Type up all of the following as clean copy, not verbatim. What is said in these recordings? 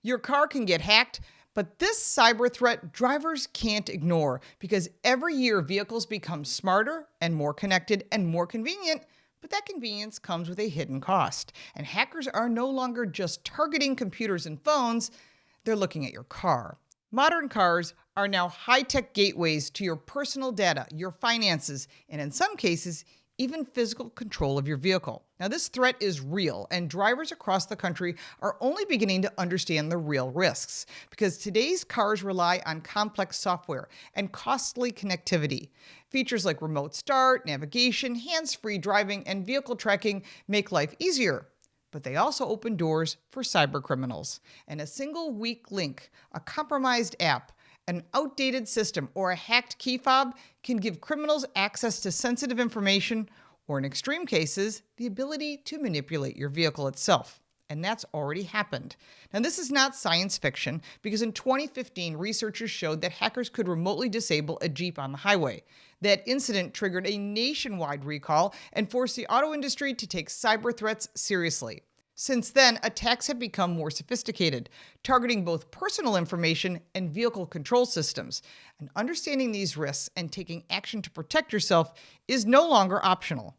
Your car can get hacked, but this cyber threat drivers can't ignore because every year vehicles become smarter and more connected and more convenient, but that convenience comes with a hidden cost. And hackers are no longer just targeting computers and phones, they're looking at your car. Modern cars are now high-tech gateways to your personal data, your finances, and in some cases, even physical control of your vehicle. Now, this threat is real, and drivers across the country are only beginning to understand the real risks because today's cars rely on complex software and costly connectivity. Features like remote start, navigation, hands-free driving, and vehicle tracking make life easier. But they also open doors for cybercriminals. And a single weak link, a compromised app, an outdated system, or a hacked key fob can give criminals access to sensitive information, or in extreme cases, the ability to manipulate your vehicle itself. And that's already happened. Now, this is not science fiction because in 2015, researchers showed that hackers could remotely disable a Jeep on the highway. That incident triggered a nationwide recall and forced the auto industry to take cyber threats seriously. Since then, attacks have become more sophisticated, targeting both personal information and vehicle control systems. And understanding these risks and taking action to protect yourself is no longer optional.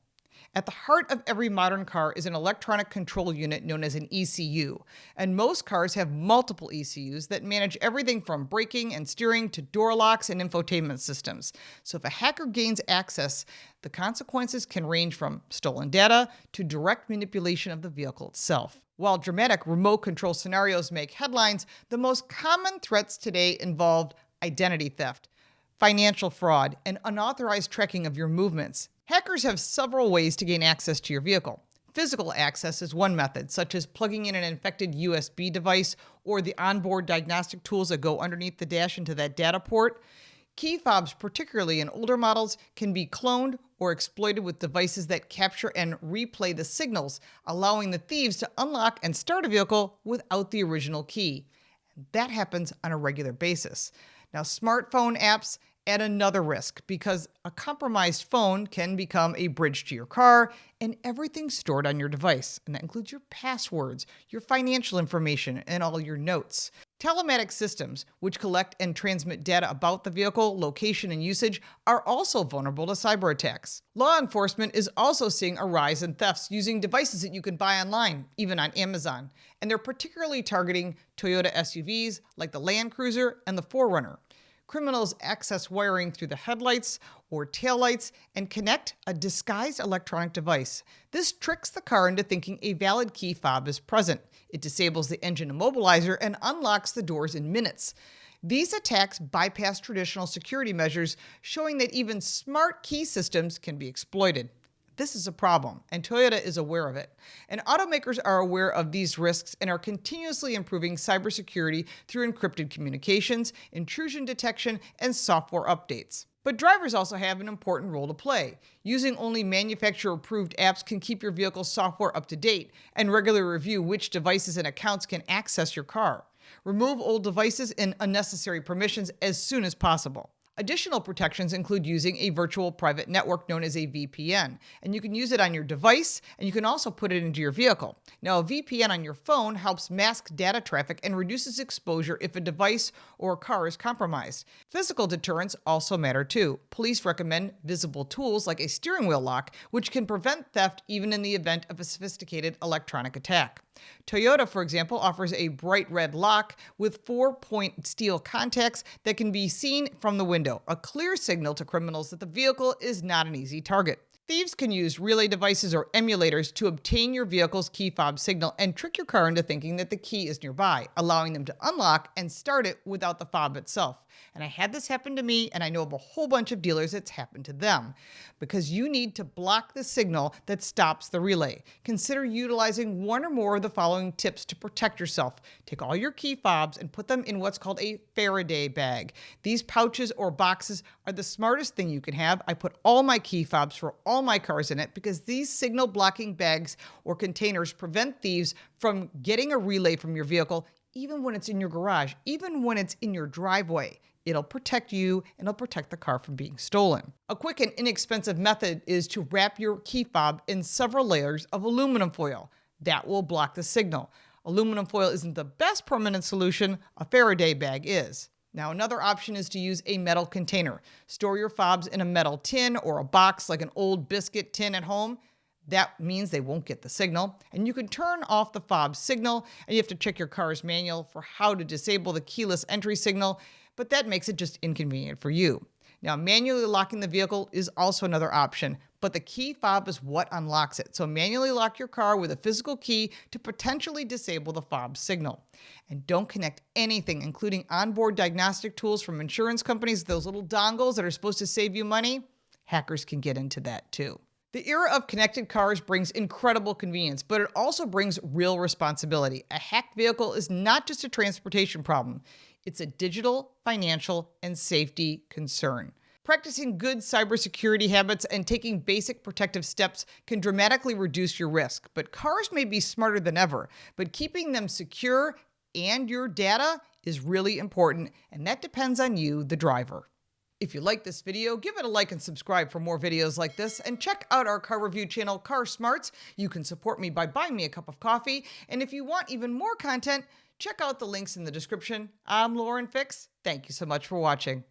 At the heart of every modern car is an electronic control unit known as an ECU, and most cars have multiple ECUs that manage everything from braking and steering to door locks and infotainment systems. So if a hacker gains access, the consequences can range from stolen data to direct manipulation of the vehicle itself. While dramatic remote control scenarios make headlines, the most common threats today involve identity theft, financial fraud, and unauthorized tracking of your movements. Hackers have several ways to gain access to your vehicle. Physical access is one method, such as plugging in an infected USB device or the onboard diagnostic tools that go underneath the dash into that data port. Key fobs, particularly in older models, can be cloned or exploited with devices that capture and replay the signals, allowing the thieves to unlock and start a vehicle without the original key. That happens on a regular basis. Now, smartphone apps add another risk because a compromised phone can become a bridge to your car and everything stored on your device. And that includes your passwords, your financial information, and all your notes. Telematic systems, which collect and transmit data about the vehicle, location, and usage, are also vulnerable to cyber attacks. Law enforcement is also seeing a rise in thefts using devices that you can buy online, even on Amazon. And they're particularly targeting Toyota SUVs like the Land Cruiser and the 4Runner. Criminals access wiring through the headlights or taillights and connect a disguised electronic device. This tricks the car into thinking a valid key fob is present. It disables the engine immobilizer and unlocks the doors in minutes. These attacks bypass traditional security measures, showing that even smart key systems can be exploited. This is a problem, and Toyota is aware of it. And automakers are aware of these risks and are continuously improving cybersecurity through encrypted communications, intrusion detection, and software updates. But drivers also have an important role to play. Using only manufacturer-approved apps can keep your vehicle's software up to date and regularly review which devices and accounts can access your car. Remove old devices and unnecessary permissions as soon as possible. Additional protections include using a virtual private network known as a VPN, and you can use it on your device, and you can also put it into your vehicle. Now, a VPN on your phone helps mask data traffic and reduces exposure if a device or a car is compromised. Physical deterrents also matter too. Police recommend visible tools like a steering wheel lock, which can prevent theft even in the event of a sophisticated electronic attack. Toyota, for example, offers a bright red lock with 4-point steel contacts that can be seen from the window, a clear signal to criminals that the vehicle is not an easy target. Thieves can use relay devices or emulators to obtain your vehicle's key fob signal and trick your car into thinking that the key is nearby, allowing them to unlock and start it without the fob itself. And I had this happen to me, and I know of a whole bunch of dealers it's happened to them. Because you need to block the signal that stops the relay. Consider utilizing one or more of the following tips to protect yourself. Take all your key fobs and put them in what's called a Faraday bag. These pouches or boxes are the smartest thing you can have. I put all my key fobs for all my cars in it because these signal blocking bags or containers prevent thieves from getting a relay from your vehicle even when it's in your garage, even when it's in your driveway. It'll protect you and it'll protect the car from being stolen. A quick and inexpensive method is to wrap your key fob in several layers of aluminum foil. That will block the signal. Aluminum foil isn't the best permanent solution, a Faraday bag is. Now, another option is to use a metal container. Store your fobs in a metal tin or a box like an old biscuit tin at home. That means they won't get the signal. And you can turn off the fob signal, and you have to check your car's manual for how to disable the keyless entry signal, but that makes it just inconvenient for you. Now, manually locking the vehicle is also another option, but the key fob is what unlocks it. So manually lock your car with a physical key to potentially disable the fob signal. And don't connect anything, including onboard diagnostic tools from insurance companies, those little dongles that are supposed to save you money. Hackers can get into that too. The era of connected cars brings incredible convenience, but it also brings real responsibility. A hacked vehicle is not just a transportation problem. It's a digital, financial, and safety concern. Practicing good cybersecurity habits and taking basic protective steps can dramatically reduce your risk. But cars may be smarter than ever, but keeping them secure and your data is really important, and that depends on you, the driver. If you like this video, give it a like and subscribe for more videos like this, and check out our car review channel, Car Smarts. You can support me by buying me a cup of coffee, and if you want even more content, check out the links in the description. I'm Lauren Fix. Thank you so much for watching.